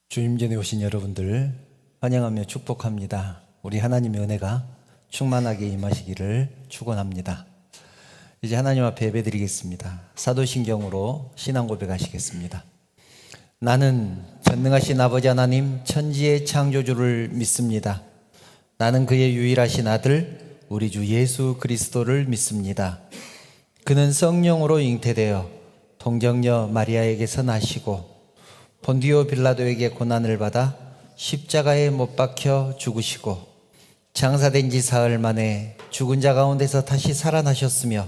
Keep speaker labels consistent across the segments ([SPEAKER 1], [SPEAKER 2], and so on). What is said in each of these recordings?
[SPEAKER 1] 주님 전에 오신 여러분들 환영하며 축복합니다. 우리 하나님의 은혜가 충만하게 임하시기를 축원합니다. 이제 하나님 앞에 예배드리겠습니다. 사도신경으로 신앙 고백하시겠습니다. 나는 전능하신 아버지 하나님 천지의 창조주를 믿습니다. 나는 그의 유일하신 아들 우리 주 예수 그리스도를 믿습니다. 그는 성령으로 잉태되어 동정녀 마리아에게서 나시고 본디오 빌라도에게 고난을 받아 십자가에 못 박혀 죽으시고 장사된 지 사흘 만에 죽은 자 가운데서 다시 살아나셨으며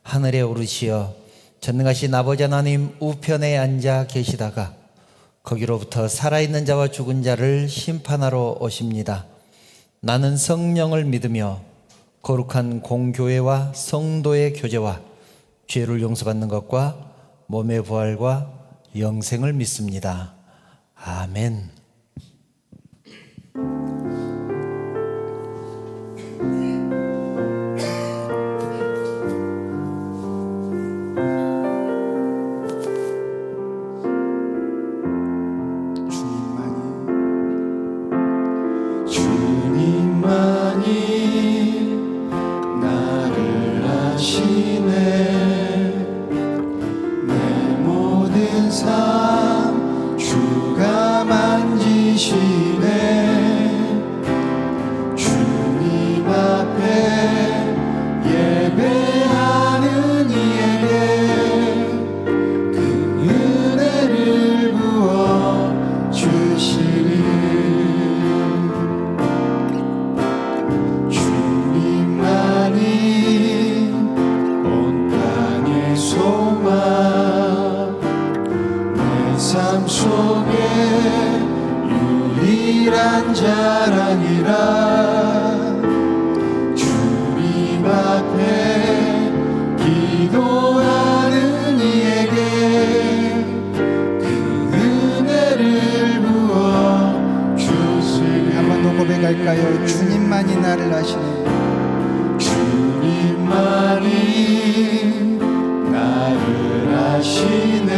[SPEAKER 1] 하늘에 오르시어 전능하신 아버지 하나님 우편에 앉아 계시다가 거기로부터 살아있는 자와 죽은 자를 심판하러 오십니다. 나는 성령을 믿으며 거룩한 공교회와 성도의 교제와 죄를 용서받는 것과 몸의 부활과 영생을 믿습니다. 아멘.
[SPEAKER 2] 주님만이 나를 아시네. 내 모든 삶 주가 만지시네. 주님 앞에 예배하는 이에게 그 은혜를 부어 주시리. 삶 속에 유일한 자랑이라. 주님 앞에 기도하는 이에게 그 은혜를 부어 주시리.
[SPEAKER 3] 한번 더 고백할까요? 주님만이 나를 아시네.
[SPEAKER 2] 주님만이 나를 아시네.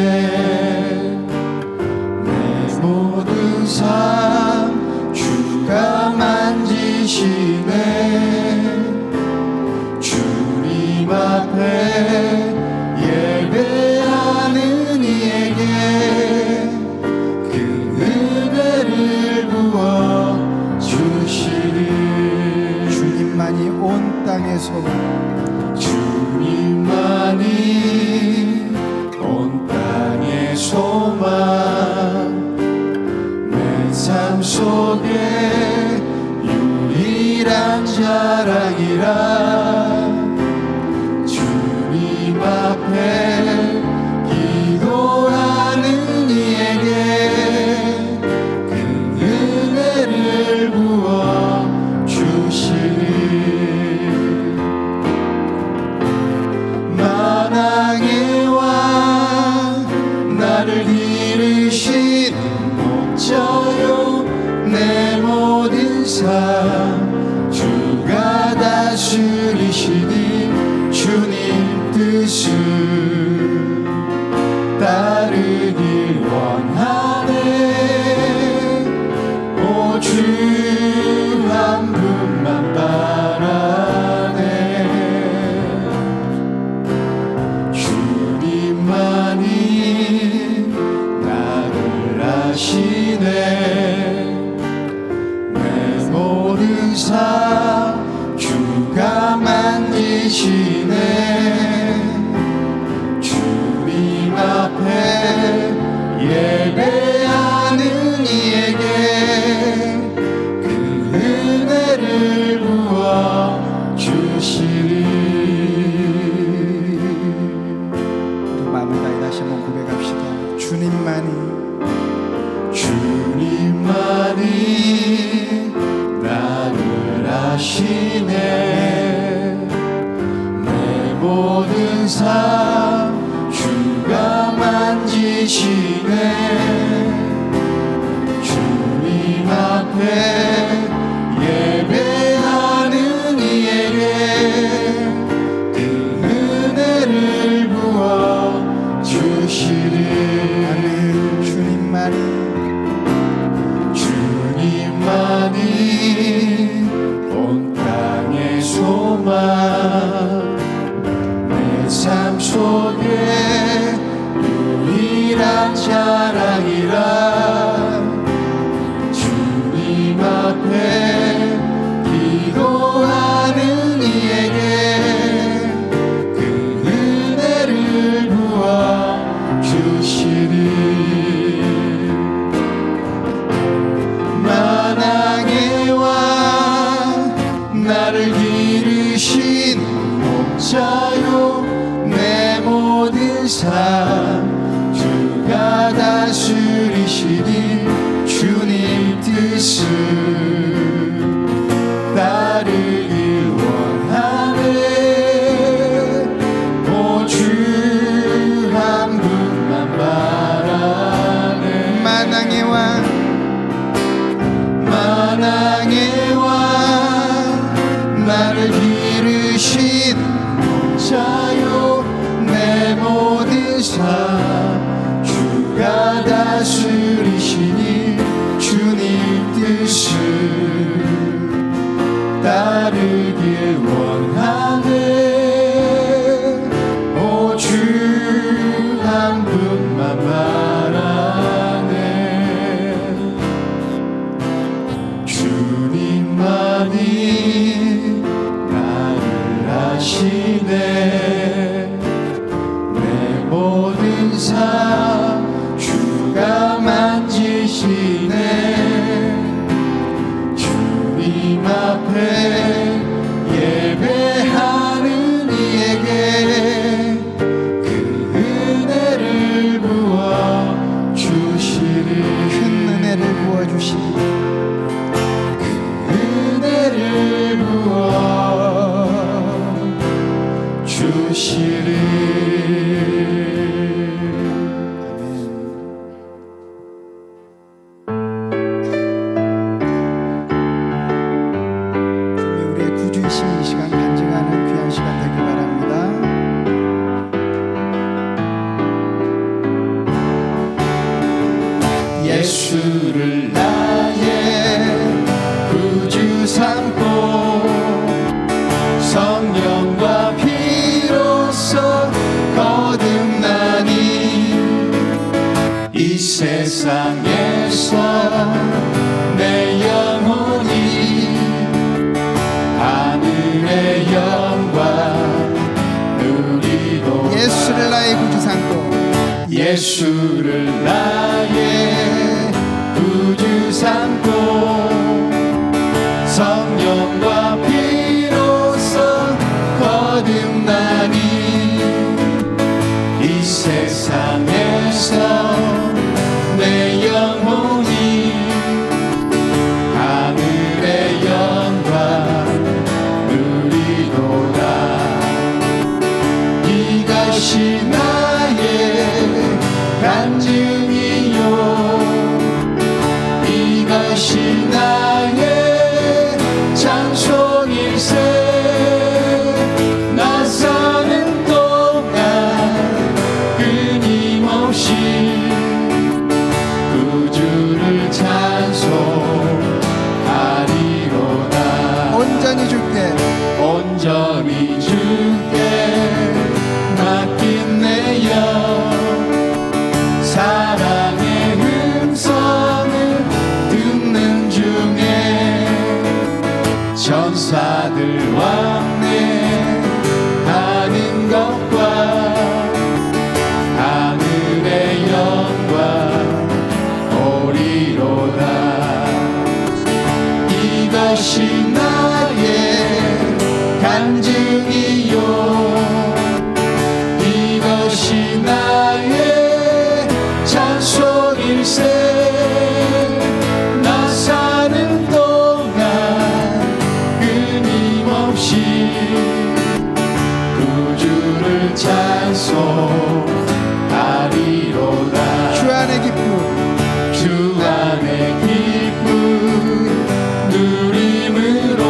[SPEAKER 2] 모든 삶 주가 만지시네. 주님 앞에 예배하는 이에게 그 은혜를 부어 주시리.
[SPEAKER 3] 주님만이 온 땅의 소망.
[SPEAKER 2] 주님만이 온 땅의 소망. 삶 속에 유일한 자랑이라. 주님 앞에 기도하는 이에게 그 은혜를 부어 주시리. 만왕의 왕 나를 기르시는 목자여. 내 모든 삶 주가 다스리시니 주님 뜻을 따르길 원하네. 오 주 한 분만 바라네. 주님만이 나를 아시네. 모든 삶 주가 만지시네. 주님 앞에 예배하는 이에게 그 은혜를 부어 주시리.
[SPEAKER 3] 우리 마음을 다해 다시 한번 고백합시다.
[SPEAKER 2] 주님만이 나를 아시네. 내 모든 삶 주가 만지시네. 주님 앞에 예배하는 이에게 그 은혜를 부어 주시리.
[SPEAKER 3] 주님만이
[SPEAKER 2] 내 삶 속에 유일한 자랑이라 주님 앞에 기도하는 이에게 그 은혜를 부어 주시리. 만왕의 왕 나를 기르신 목자요 내 모든 삶 주가 다스리시니 주님 뜻을 따르길 원하네. 오주 한 분만 바라네.
[SPEAKER 3] 만왕의 왕
[SPEAKER 2] 만왕의 왕 나를 기르신 목자요 내 모든 삶 주가 다스리시니 주님 뜻을 따르길 원하네. 오주 한 분만 바라네. 주님만이 나를 아시네. 내 모든 삶 주가 만지시네. 주님 앞에 예배하는 이에게 그 은혜를 부어 주시리.
[SPEAKER 3] 큰 은혜를 부어주시니
[SPEAKER 2] 은혜를 부어 주시리.
[SPEAKER 3] 주님이 우리의 구주이신 이 시간 간증하는 귀한 시간 되길 바랍니다.
[SPEAKER 2] 예수를 나의 구주 삼고 성령과 피로써 거듭나니 이 세상에서 내 영혼이 하늘의 영광 누리도다.
[SPEAKER 3] 예수를 나의 구주 삼고
[SPEAKER 2] 예수를 나의 구주 삼고 성령과 피로써 거듭나니 이 세상에서 내 영혼이 하늘의 영광 누리도다. 이것이 나의 간증이요 이것이 나의 찬송일세. 나 사는 동안 끊임없이 구주를 찬송하리로다.
[SPEAKER 3] 온전히 주께
[SPEAKER 2] 온전히 주께 맡긴 내 영 사랑의 음성을 듣는 중에 천사들 왕래하는 것과 하늘의 영광 보리로다. 이것이 나의 간증이요 이것이 나의 찬송일세. 나 사는 동안 끊임없이 구주를 찬송하리로다.
[SPEAKER 3] 주 안의 기쁨
[SPEAKER 2] 주 안의 기쁨 누림으로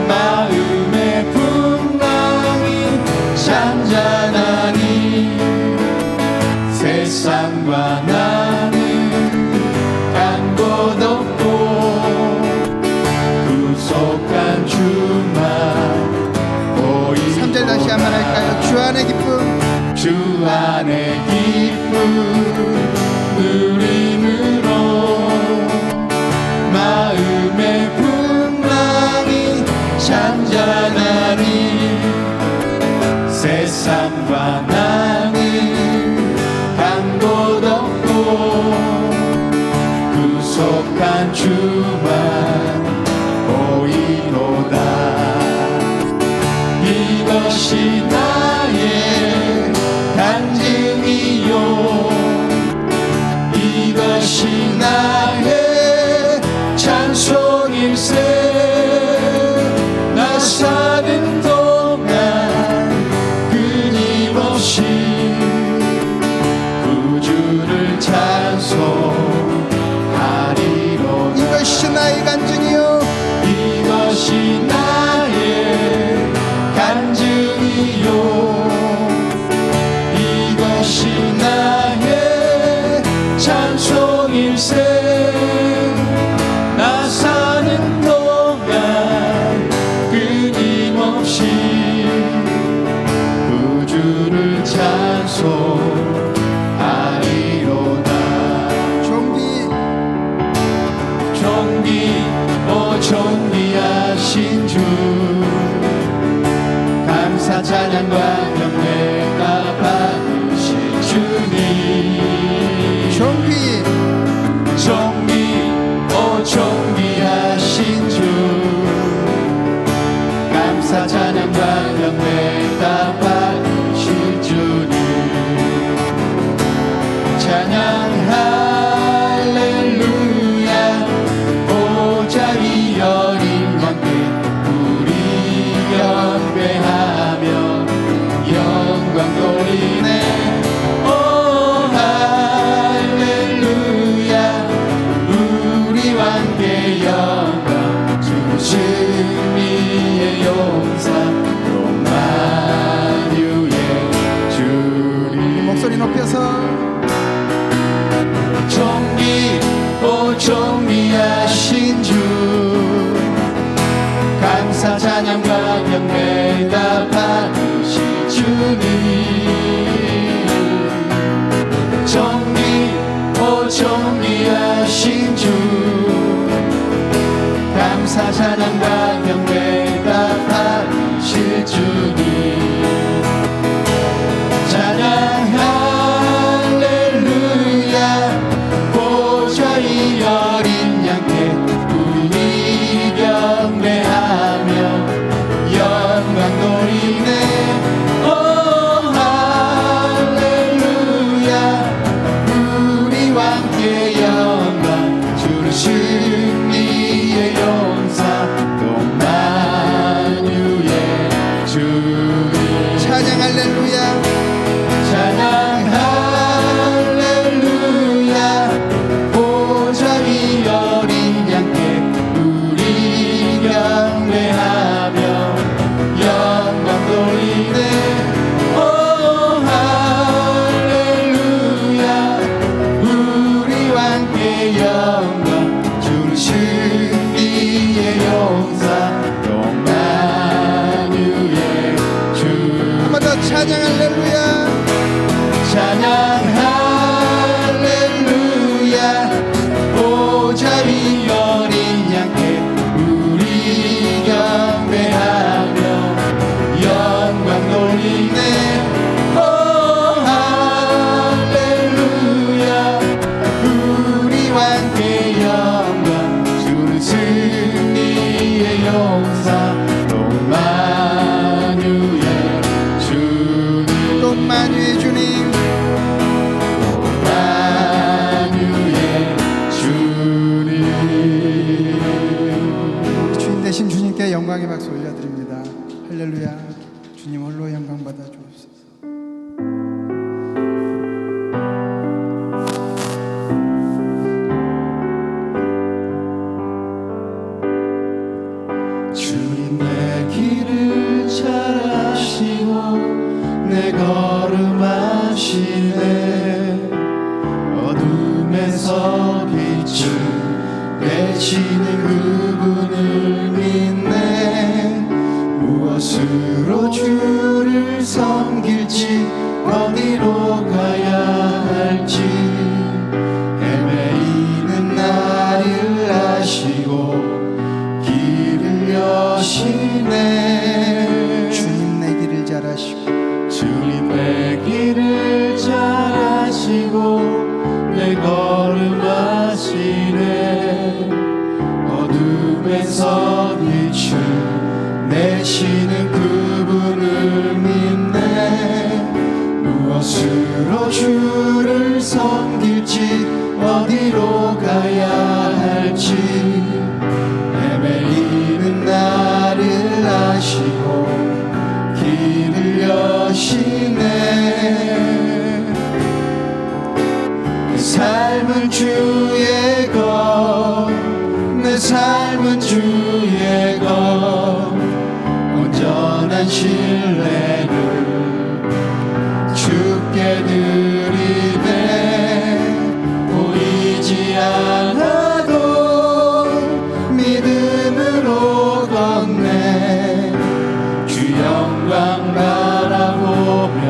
[SPEAKER 2] 마음의 풍랑이 잔잔하니 세상과 나는 간 곳 없고 구속한 주만
[SPEAKER 3] 주 안의 기쁨
[SPEAKER 2] 주 안의 기쁨 누림으로 마음의 풍랑이 잠잠하니 세상과 나는 간 곳 없고 구속한 주만 보이노다. 이것이 나의 간증이요 이것이 나의 찬송일세. 나 사는 동안 끊임없이 구주를 찬송하리로다.
[SPEAKER 3] 이것이 나의 간증이요
[SPEAKER 2] 이것이 나의 간증이요 이것이 나의 찬송일세. 나 사는 동안 끊임없이 구주를 찬송하리로다. 존귀하신 주 감사 찬양과 경배가 받으실 주님. 존귀하신 주 감사 찬양과 경배가 받으실 주님. 찬양 할렐루야. 보좌위 어린 양께 우리 경배하며 영광 돌리네. 오 할렐루야. 우리 왕께 영광 주 승리의 용사 용만유의 주님.
[SPEAKER 3] 목소리 높여서
[SPEAKER 2] 존귀하신 주 감사 찬양과 경배 다 받으실 주님. 존귀하신 주 감사 찬양과 경배 다 받으실 주님. 찬양 할렐루야. 보좌위 어린 양께 우리 경배하며 영광 돌리네. 오 할렐루야. 우리 왕께 영광 주는 승리의 용사 동만유의 주님.
[SPEAKER 3] 찬양 할렐루야
[SPEAKER 2] 찬양 할렐루야. 보좌위 어린 양께 우리 경배하며 영광 돌리네. 오 할렐루야. 우리 왕께 영광 주는 승리의 용사 동만유의 주.
[SPEAKER 3] 한 번 더 찬양 할렐루야
[SPEAKER 2] 찬양 할렐루야. 보좌위 어린 양께 우리 경배하며 영광 돌리네. 오 할렐루야. 우리 왕께 영광 주는 승리의 용사 동만유의 주님.
[SPEAKER 3] 동만유의 주님
[SPEAKER 2] 만유의 주님.
[SPEAKER 3] 주인 되신 주님께 영광의 박수 올려드립니다. 할렐루야. 주님 홀로 영광 받아 주옵소서.
[SPEAKER 2] 주님 내 길을 잘 아시고 내 걸음 아시네. 어둠에서 빛을 내시는 그분을 믿네. 무엇으로 주를 섬길지 어디로 가야 할지 헤매이는 나를 아시고 길을 여시네.
[SPEAKER 3] 주님 내 길을 잘 아시고
[SPEAKER 2] 주님 내 길을 잘 아시고 내 걸음 아시네. 어둠에서 빛을 내시는 그분을 믿네. 무엇으로 주를 섬길지 어디로 가야 할지 헤매이는 나를 아시고 길을 여시네. 내 삶은 주의 것, 내 삶은 주의 것, 온전한 신뢰를 주께 드리네. 보이지 않아도 믿음으로 걷네. 주 영광 바라보며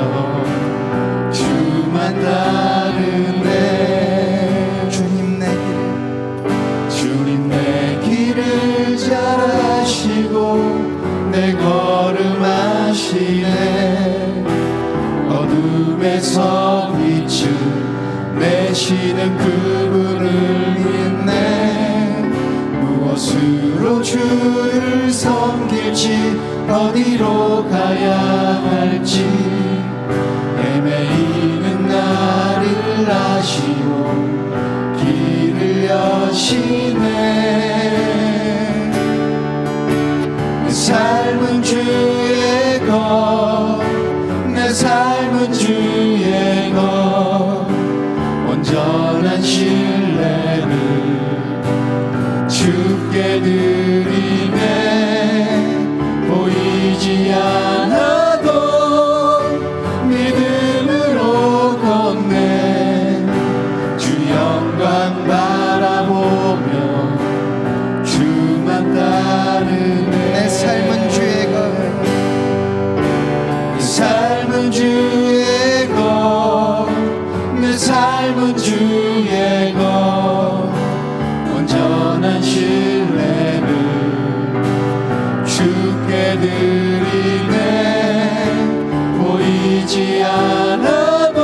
[SPEAKER 2] 주만 따르네.
[SPEAKER 3] 주님 내
[SPEAKER 2] 길을 잘 아시고 내 걸음 아시네. 어둠에서 빛을 내시는 그분을 믿네. 무엇으로 주를 섬길지 어디로 가야 할지 헤매이는 나를 아시고 길을 여시네. 내 삶은 주의 것, 내 삶은 주의 것, 온전한 신뢰를 주께 드리네. 보이지 않아도 믿음으로 걷네. 주 영광 바라보며 주만 따르네.
[SPEAKER 3] 내 삶은 주의 것,
[SPEAKER 2] 내 삶은 주의 것, 내 삶은 주의 것, 온전한 신뢰를 주께 드리네. 보이지 않아도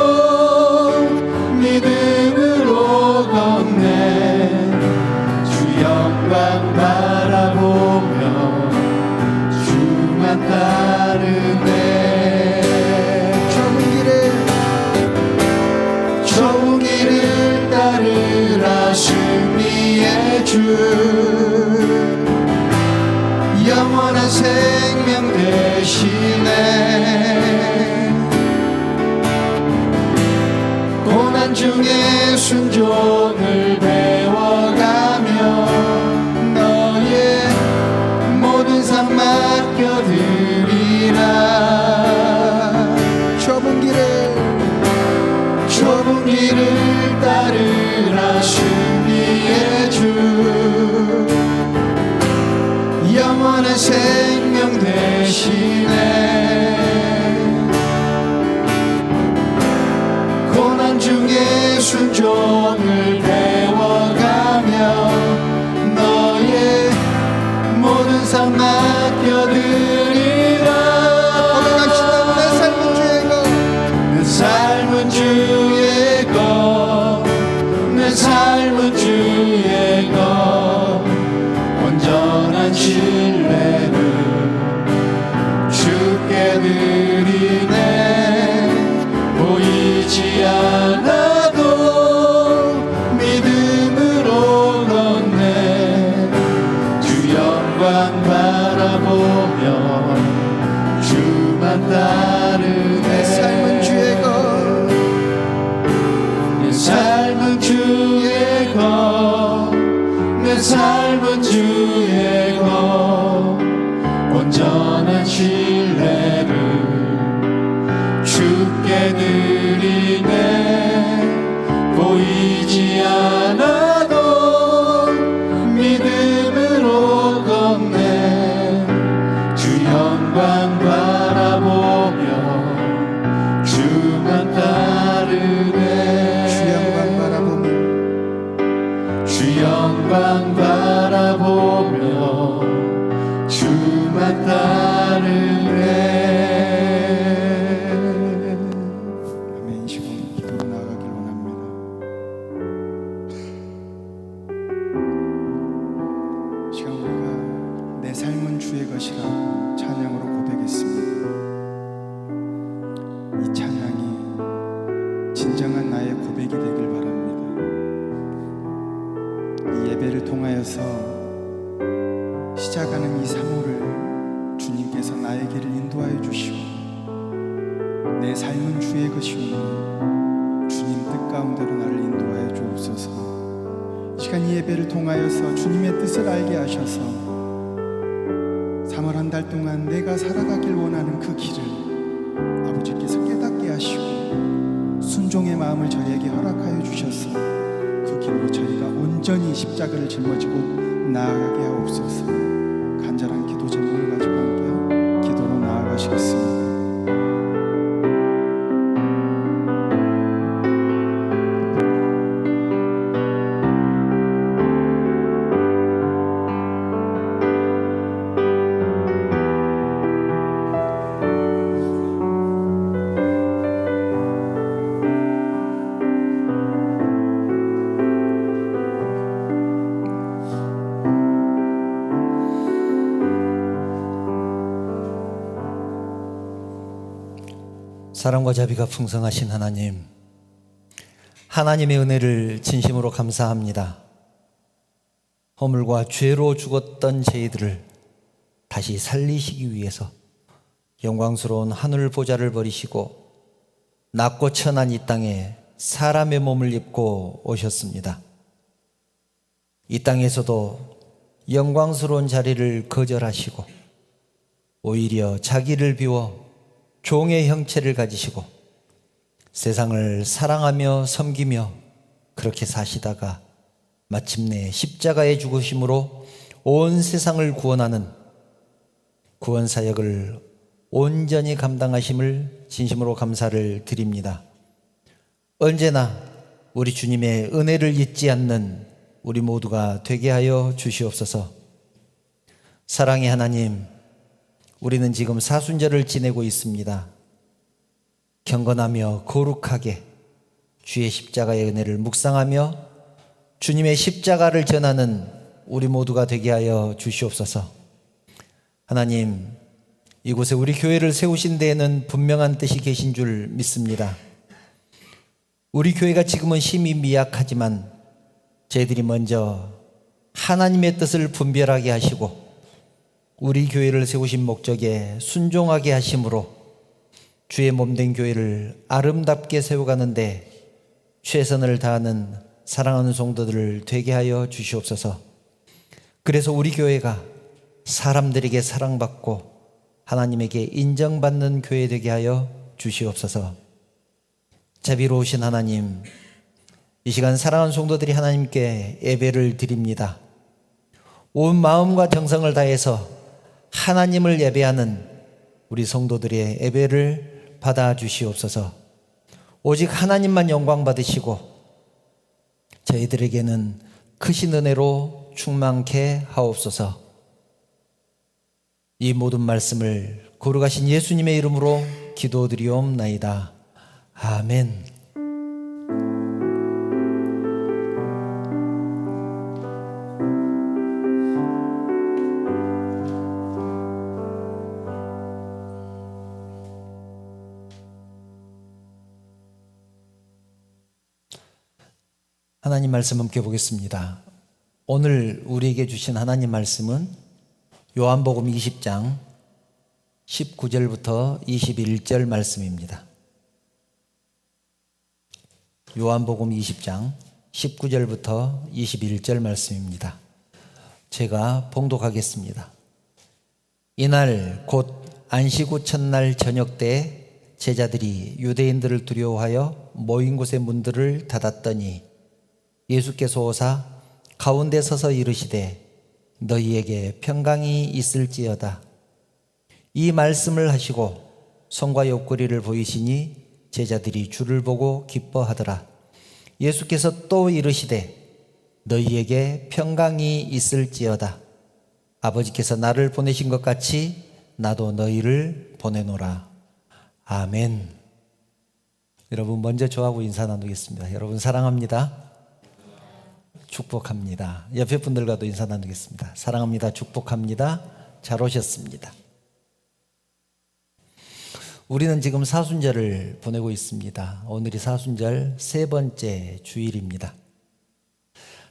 [SPEAKER 2] 믿음으로 걷네. 주 영광 바라보며 주만 따르네. 좁은 길을 따르라. 승리의 주 영원한 생명 대신에 고난 중에 순종을 배워가며 너의 모든 삶 맡겨드리라. 좁은 길을 따르라. 승리의 주 영원한 생명 대신에 고난 중에 순종을 배워가며 너의 모든 삶 맡겨드리라.
[SPEAKER 3] 내 삶은 주의 것,
[SPEAKER 2] 내 삶은 주의 것, 내 삶은 주의 것, 온전한 신뢰를 주께 드리네. 보이지 않아도 믿음으로 걷네. 주 영광 바라보며 주만 따르네.
[SPEAKER 3] 내 삶은 주의 것,
[SPEAKER 2] 내 삶은 주의 것, 내 삶은 주의 것, 온전한 신뢰를 주께 드리네. 보이지 않아도 믿음으로 걷네. 주 영광 바라보며
[SPEAKER 3] 진정한 나의 고백이 되길 바랍니다. 이 예배를 통하여서 시작하는 이 3호를 주님께서 나의 길을 인도하여 주시고 내 삶은 주의 것이오니 주님 뜻 가운데로 나를 인도하여 주옵소서. 이 시간 이 예배를 통하여서 주님의 뜻을 알게 하셔서 3월 한 달 동안 내가 살아가길 원하는 그 길을 아버지께서 깨닫게 하시고 순종의 마음을 저희에게 허락하여 주셔서 그 길로 저희가 온전히 십자가를 짊어지고 나아가게 하옵소서. 간절한 기도 제목을 가지고 함께 기도로 나아가시겠습니다.
[SPEAKER 1] 사랑과 자비가 풍성하신 하나님, 하나님의 은혜를 진심으로 감사합니다. 허물과 죄로 죽었던 저희들을 다시 살리시기 위해서 영광스러운 하늘 보좌를 버리시고 낮고 천한 이 땅에 사람의 몸을 입고 오셨습니다. 이 땅에서도 영광스러운 자리를 거절하시고 오히려 자기를 비워 종의 형체를 가지시고 세상을 사랑하며 섬기며 그렇게 사시다가 마침내 십자가의 죽으심으로 온 세상을 구원하는 구원사역을 온전히 감당하심을 진심으로 감사를 드립니다. 언제나 우리 주님의 은혜를 잊지 않는 우리 모두가 되게 하여 주시옵소서. 사랑의 하나님, 우리는 지금 사순절을 지내고 있습니다. 경건하며 거룩하게 주의 십자가의 은혜를 묵상하며 주님의 십자가를 전하는 우리 모두가 되게 하여 주시옵소서. 하나님, 이곳에 우리 교회를 세우신 데에는 분명한 뜻이 계신 줄 믿습니다. 우리 교회가 지금은 힘이 미약하지만 저희들이 먼저 하나님의 뜻을 분별하게 하시고 우리 교회를 세우신 목적에 순종하게 하심으로 주의 몸된 교회를 아름답게 세워가는데 최선을 다하는 사랑하는 성도들을 되게 하여 주시옵소서. 그래서 우리 교회가 사람들에게 사랑받고 하나님에게 인정받는 교회 되게 하여 주시옵소서. 자비로우신 하나님, 이 시간 사랑하는 성도들이 하나님께 예배를 드립니다. 온 마음과 정성을 다해서 하나님을 예배하는 우리 성도들의 예배를 받아 주시옵소서. 오직 하나님만 영광 받으시고 저희들에게는 크신 은혜로 충만케 하옵소서. 이 모든 말씀을 거룩하신 예수님의 이름으로 기도드리옵나이다. 아멘. 하나님 말씀 함께 보겠습니다. 오늘 우리에게 주신 하나님 말씀은 요한복음 20장 19절부터 21절 말씀입니다. 요한복음 20장 19절부터 21절 말씀입니다. 제가 봉독하겠습니다. 이날 곧 안식 후 첫날 저녁 때 제자들이 유대인들을 두려워하여 모인 곳의 문들을 닫았더니 예수께서 오사 가운데 서서 이르시되 너희에게 평강이 있을지어다. 이 말씀을 하시고 손과 옆구리를 보이시니 제자들이 주를 보고 기뻐하더라. 예수께서 또 이르시되 너희에게 평강이 있을지어다. 아버지께서 나를 보내신 것 같이 나도 너희를 보내노라. 아멘. 여러분 먼저 저하고 인사 나누겠습니다. 여러분 사랑합니다. 축복합니다. 옆에 분들과도 인사 나누겠습니다. 사랑합니다. 축복합니다. 잘 오셨습니다. 우리는 지금 사순절을 보내고 있습니다. 오늘이 사순절 세 번째 주일입니다.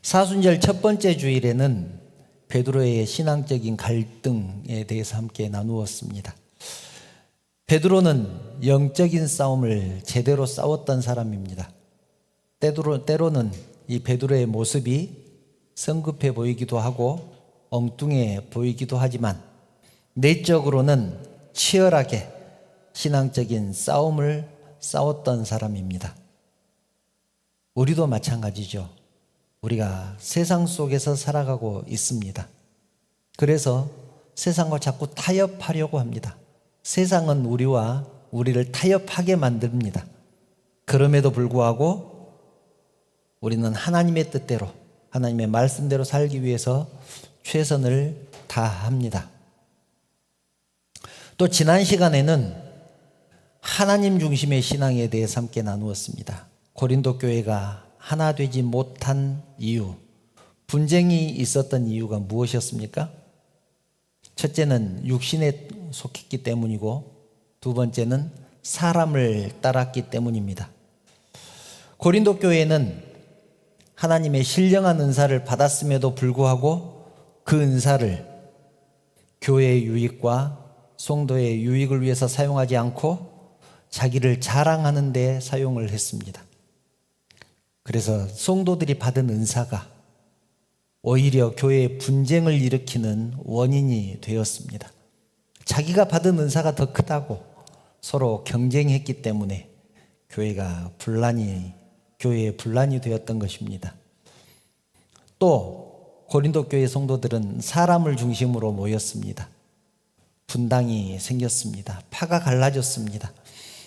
[SPEAKER 1] 사순절 첫 번째 주일에는 베드로의 신앙적인 갈등에 대해서 함께 나누었습니다. 베드로는 영적인 싸움을 제대로 싸웠던 사람입니다. 때로는 이 베드로의 모습이 성급해 보이기도 하고 엉뚱해 보이기도 하지만 내적으로는 치열하게 신앙적인 싸움을 싸웠던 사람입니다. 우리도 마찬가지죠. 우리가 세상 속에서 살아가고 있습니다. 그래서 세상과 자꾸 타협하려고 합니다. 세상은 우리를 타협하게 만듭니다. 그럼에도 불구하고 우리는 하나님의 뜻대로, 하나님의 말씀대로 살기 위해서 최선을 다합니다. 또 지난 시간에는 하나님 중심의 신앙에 대해서 함께 나누었습니다. 고린도 교회가 하나 되지 못한 이유, 분쟁이 있었던 이유가 무엇이었습니까? 첫째는 육신에 속했기 때문이고 두 번째는 사람을 따랐기 때문입니다. 고린도 교회는 하나님의 신령한 은사를 받았음에도 불구하고 그 은사를 교회의 유익과 성도의 유익을 위해서 사용하지 않고 자기를 자랑하는 데 사용을 했습니다. 그래서 성도들이 받은 은사가 오히려 교회의 분쟁을 일으키는 원인이 되었습니다. 자기가 받은 은사가 더 크다고 서로 경쟁했기 때문에 교회의 분란이 되었던 것입니다. 또 고린도 교회 성도들은 사람을 중심으로 모였습니다. 분당이 생겼습니다. 파가 갈라졌습니다.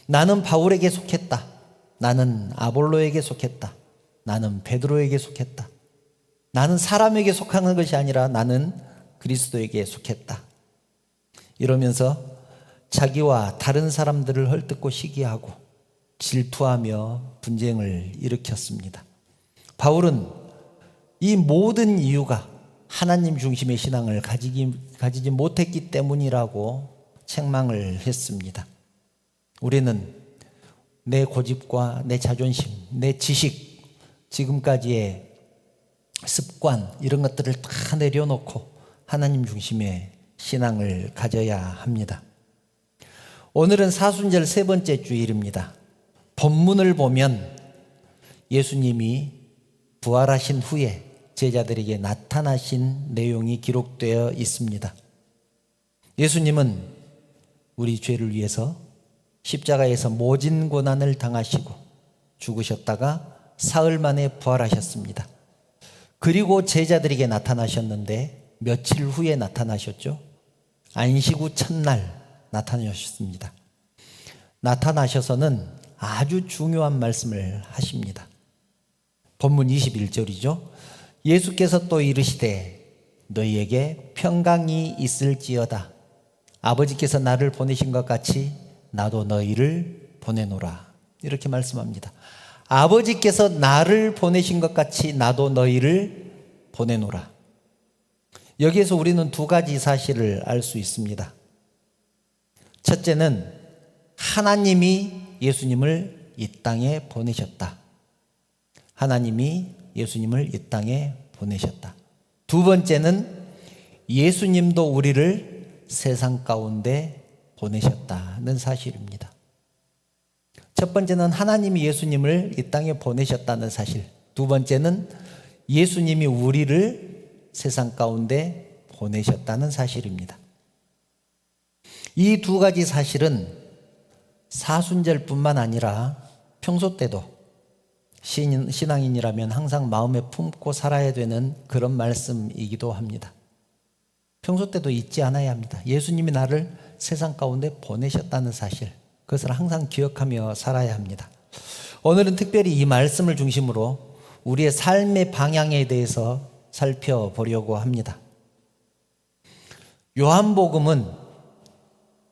[SPEAKER 1] 나는 바울에게 속했다. 나는 아볼로에게 속했다. 나는 베드로에게 속했다. 나는 사람에게 속하는 것이 아니라 나는 그리스도에게 속했다. 이러면서 자기와 다른 사람들을 헐뜯고 시기하고 질투하며 분쟁을 일으켰습니다. 바울은 이 모든 이유가 하나님 중심의 신앙을 가지지 못했기 때문이라고 책망을 했습니다. 우리는 내 고집과 내 자존심, 내 지식, 지금까지의 습관 이런 것들을 다 내려놓고 하나님 중심의 신앙을 가져야 합니다. 오늘은 사순절 세 번째 주일입니다. 본문을 보면 예수님이 부활하신 후에 제자들에게 나타나신 내용이 기록되어 있습니다. 예수님은 우리 죄를 위해서 십자가에서 모진 고난을 당하시고 죽으셨다가 사흘 만에 부활하셨습니다. 그리고 제자들에게 나타나셨는데 며칠 후에 나타나셨죠? 안식 후 첫날 나타나셨습니다. 나타나셔서는 아주 중요한 말씀을 하십니다. 본문 21절이죠. 예수께서 또 이르시되 너희에게 평강이 있을지어다. 아버지께서 나를 보내신 것 같이 나도 너희를 보내노라. 이렇게 말씀합니다. 아버지께서 나를 보내신 것 같이 나도 너희를 보내노라. 여기에서 우리는 두 가지 사실을 알 수 있습니다. 첫째는 하나님이 예수님을 이 땅에 보내셨다. 하나님이 예수님을 이 땅에 보내셨다. 두 번째는 예수님도 우리를 세상 가운데 보내셨다는 사실입니다. 첫 번째는 하나님이 예수님을 이 땅에 보내셨다는 사실. 두 번째는 예수님이 우리를 세상 가운데 보내셨다는 사실입니다. 이 두 가지 사실은 사순절뿐만 아니라 평소 때도 신앙인이라면 항상 마음에 품고 살아야 되는 그런 말씀이기도 합니다. 평소 때도 잊지 않아야 합니다. 예수님이 나를 세상 가운데 보내셨다는 사실, 그것을 항상 기억하며 살아야 합니다. 오늘은 특별히 이 말씀을 중심으로 우리의 삶의 방향에 대해서 살펴보려고 합니다. 요한복음은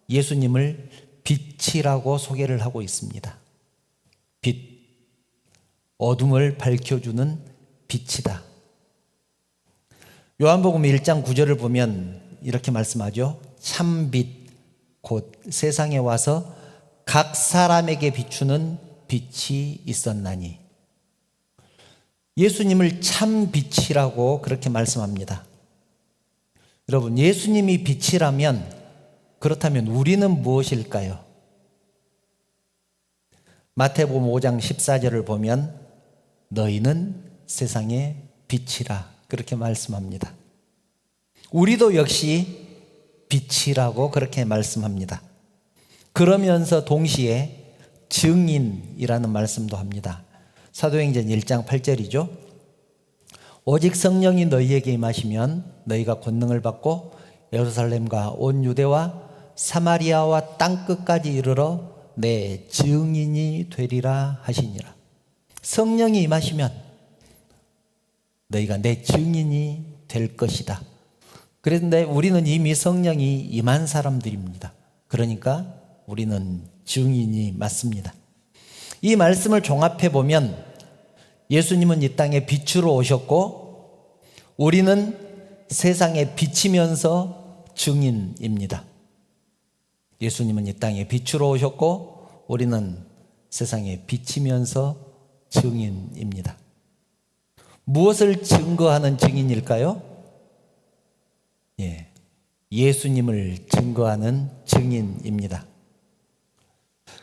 [SPEAKER 1] 예수님을 빛이라고 소개를 하고 있습니다. 빛, 어둠을 밝혀주는 빛이다. 요한복음 1장 9절을 보면 이렇게 말씀하죠. 참빛 곧 세상에 와서 각 사람에게 비추는 빛이 있었나니. 예수님을 참 빛이라고 그렇게 말씀합니다. 여러분, 예수님이 빛이라면 그렇다면 우리는 무엇일까요? 마태복음 5장 14절을 보면 너희는 세상의 빛이라 그렇게 말씀합니다. 우리도 역시 빛이라고 그렇게 말씀합니다. 그러면서 동시에 증인이라는 말씀도 합니다. 사도행전 1장 8절이죠. 오직 성령이 너희에게 임하시면 너희가 권능을 받고 예루살렘과 온 유대와 사마리아와 땅끝까지 이르러 내 증인이 되리라 하시니라. 성령이 임하시면 너희가 내 증인이 될 것이다. 그런데 우리는 이미 성령이 임한 사람들입니다. 그러니까 우리는 증인이 맞습니다. 이 말씀을 종합해 보면 예수님은 이 땅에 빛으로 오셨고 우리는 세상에 비치면서 증인입니다. 예수님은 이 땅에 빛으로 오셨고 우리는 세상에 비치면서 증인입니다. 무엇을 증거하는 증인일까요? 예수님을 증거하는 증인입니다.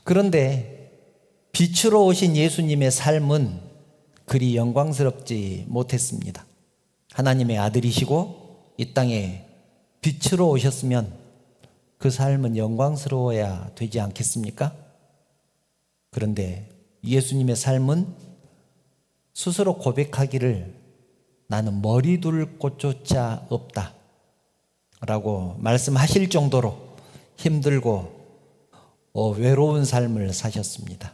[SPEAKER 1] 그런데 빛으로 오신 예수님의 삶은 그리 영광스럽지 못했습니다. 하나님의 아들이시고 이 땅에 빛으로 오셨으면 그 삶은 영광스러워야 되지 않겠습니까? 그런데 예수님의 삶은 스스로 고백하기를 나는 머리 둘 곳조차 없다 라고 말씀하실 정도로 힘들고 외로운 삶을 사셨습니다.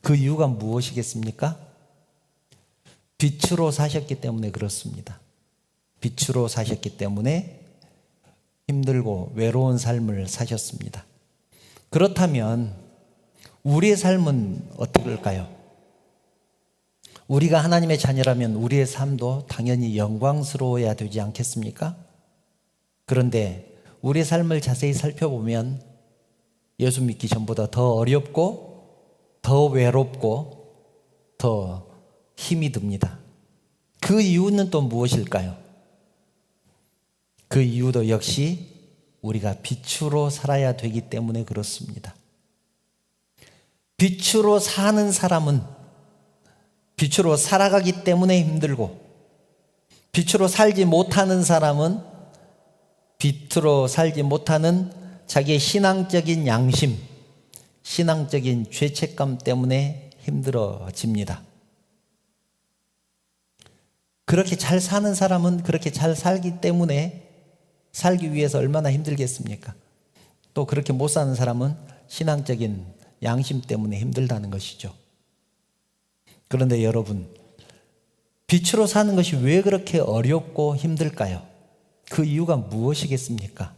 [SPEAKER 1] 그 이유가 무엇이겠습니까? 빛으로 사셨기 때문에 그렇습니다. 빛으로 사셨기 때문에 힘들고 외로운 삶을 사셨습니다. 그렇다면 우리의 삶은 어떨까요? 우리가 하나님의 자녀라면 우리의 삶도 당연히 영광스러워야 되지 않겠습니까? 그런데 우리의 삶을 자세히 살펴보면 예수 믿기 전보다 더 어렵고 더 외롭고 더 힘이 듭니다. 그 이유는 또 무엇일까요? 그 이유도 역시 우리가 빛으로 살아야 되기 때문에 그렇습니다. 빛으로 사는 사람은 빛으로 살아가기 때문에 힘들고 빛으로 살지 못하는 사람은 빛으로 살지 못하는 자기의 신앙적인 양심, 신앙적인 죄책감 때문에 힘들어집니다. 그렇게 잘 사는 사람은 그렇게 잘 살기 때문에 살기 위해서 얼마나 힘들겠습니까? 또 그렇게 못 사는 사람은 신앙적인 양심 때문에 힘들다는 것이죠. 그런데 여러분, 빛으로 사는 것이 왜 그렇게 어렵고 힘들까요? 그 이유가 무엇이겠습니까?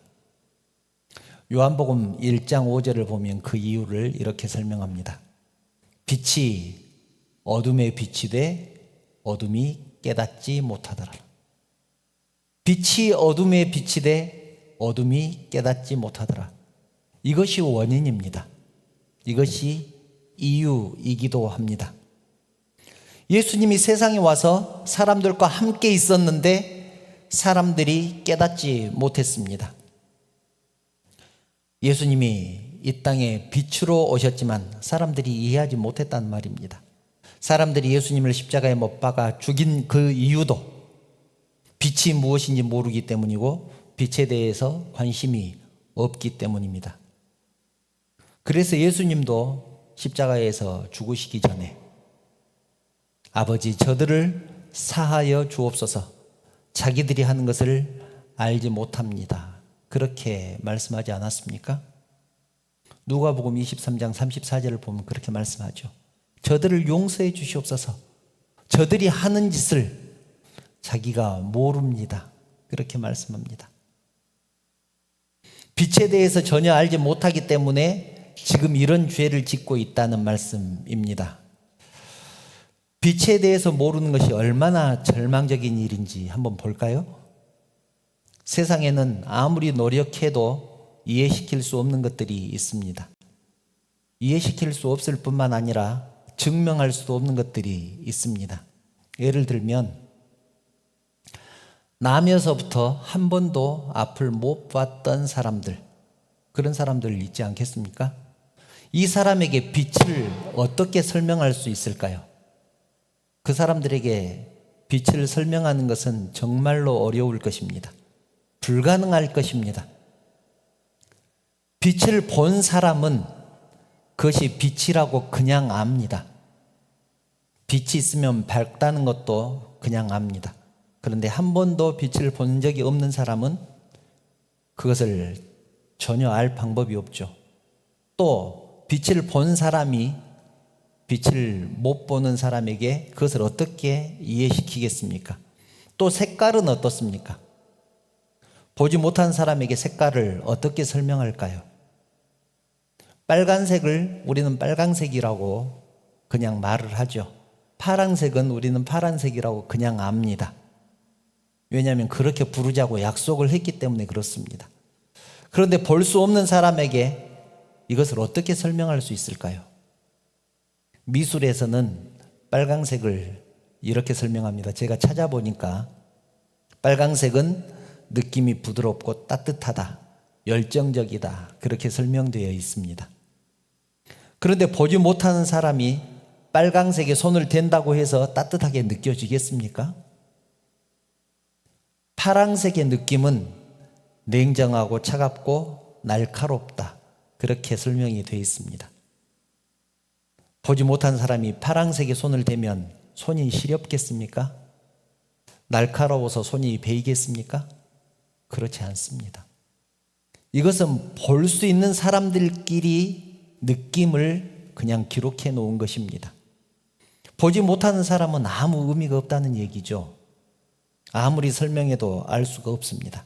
[SPEAKER 1] 요한복음 1장 5절을 보면 그 이유를 이렇게 설명합니다. 빛이 어둠에 빛이 돼 어둠이 깨닫지 못하더라. 빛이 어둠에 빛이 돼 어둠이 깨닫지 못하더라. 이것이 원인입니다. 이것이 이유이기도 합니다. 예수님이 세상에 와서 사람들과 함께 있었는데 사람들이 깨닫지 못했습니다. 예수님이 이 땅에 빛으로 오셨지만 사람들이 이해하지 못했단 말입니다. 사람들이 예수님을 십자가에 못 박아 죽인 그 이유도 빛이 무엇인지 모르기 때문이고 빛에 대해서 관심이 없기 때문입니다. 그래서 예수님도 십자가에서 죽으시기 전에 아버지, 저들을 사하여 주옵소서, 자기들이 하는 것을 알지 못합니다, 그렇게 말씀하지 않았습니까? 누가복음 23장 34절을 보면 그렇게 말씀하죠. 저들을 용서해 주시옵소서, 저들이 하는 짓을 자기가 모릅니다, 그렇게 말씀합니다. 빛에 대해서 전혀 알지 못하기 때문에 지금 이런 죄를 짓고 있다는 말씀입니다. 빛에 대해서 모르는 것이 얼마나 절망적인 일인지 한번 볼까요? 세상에는 아무리 노력해도 이해시킬 수 없는 것들이 있습니다. 이해시킬 수 없을 뿐만 아니라 증명할 수도 없는 것들이 있습니다. 예를 들면 나면서부터 한 번도 앞을 못 봤던 사람들, 그런 사람들 있지 않겠습니까? 이 사람에게 빛을 어떻게 설명할 수 있을까요? 그 사람들에게 빛을 설명하는 것은 정말로 어려울 것입니다. 불가능할 것입니다. 빛을 본 사람은 그것이 빛이라고 그냥 압니다. 빛이 있으면 밝다는 것도 그냥 압니다. 그런데 한 번도 빛을 본 적이 없는 사람은 그것을 전혀 알 방법이 없죠. 또 빛을 본 사람이 빛을 못 보는 사람에게 그것을 어떻게 이해시키겠습니까? 또 색깔은 어떻습니까? 보지 못한 사람에게 색깔을 어떻게 설명할까요? 빨간색을 우리는 빨강색이라고 그냥 말을 하죠. 파란색은 우리는 파란색이라고 그냥 압니다. 왜냐하면 그렇게 부르자고 약속을 했기 때문에 그렇습니다. 그런데 볼 수 없는 사람에게 이것을 어떻게 설명할 수 있을까요? 미술에서는 빨강색을 이렇게 설명합니다. 제가 찾아보니까 빨강색은 느낌이 부드럽고 따뜻하다, 열정적이다, 그렇게 설명되어 있습니다. 그런데 보지 못하는 사람이 빨강색에 손을 댄다고 해서 따뜻하게 느껴지겠습니까? 파란색의 느낌은 냉정하고 차갑고 날카롭다, 그렇게 설명이 되어 있습니다. 보지 못한 사람이 파란색에 손을 대면 손이 시렵겠습니까? 날카로워서 손이 베이겠습니까? 그렇지 않습니다. 이것은 볼 수 있는 사람들끼리 느낌을 그냥 기록해 놓은 것입니다. 보지 못하는 사람은 아무 의미가 없다는 얘기죠. 아무리 설명해도 알 수가 없습니다.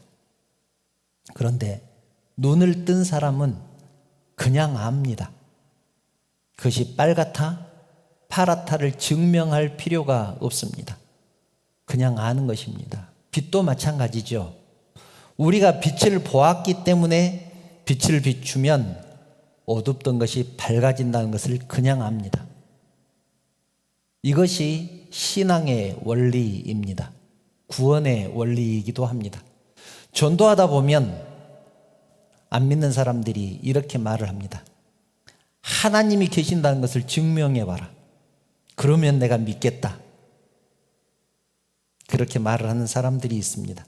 [SPEAKER 1] 그런데 눈을 뜬 사람은 그냥 압니다. 그것이 빨갛다, 파랗다를 증명할 필요가 없습니다. 그냥 아는 것입니다. 빛도 마찬가지죠. 우리가 빛을 보았기 때문에 빛을 비추면 어둡던 것이 밝아진다는 것을 그냥 압니다. 이것이 신앙의 원리입니다. 구원의 원리이기도 합니다. 전도하다 보면 안 믿는 사람들이 이렇게 말을 합니다. 하나님이 계신다는 것을 증명해봐라. 그러면 내가 믿겠다. 그렇게 말을 하는 사람들이 있습니다.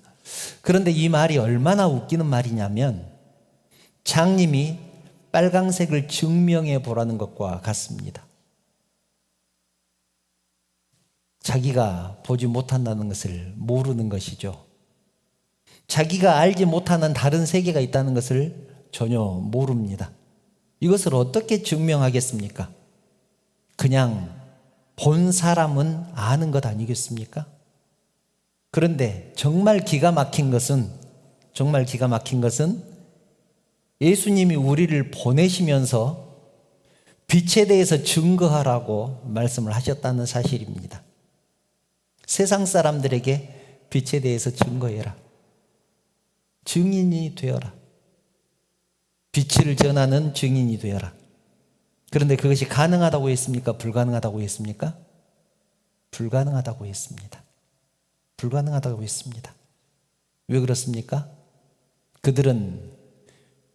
[SPEAKER 1] 그런데 이 말이 얼마나 웃기는 말이냐면 장님이 빨강색을 증명해 보라는 것과 같습니다. 자기가 보지 못한다는 것을 모르는 것이죠. 자기가 알지 못하는 다른 세계가 있다는 것을 전혀 모릅니다. 이것을 어떻게 증명하겠습니까? 그냥 본 사람은 아는 것 아니겠습니까? 그런데 정말 기가 막힌 것은 예수님이 우리를 보내시면서 빛에 대해서 증거하라고 말씀을 하셨다는 사실입니다. 세상 사람들에게 빛에 대해서 증거해라. 증인이 되어라. 빛을 전하는 증인이 되어라. 그런데 그것이 가능하다고 했습니까? 불가능하다고 했습니까? 불가능하다고 했습니다. 불가능하다고 했습니다. 왜 그렇습니까? 그들은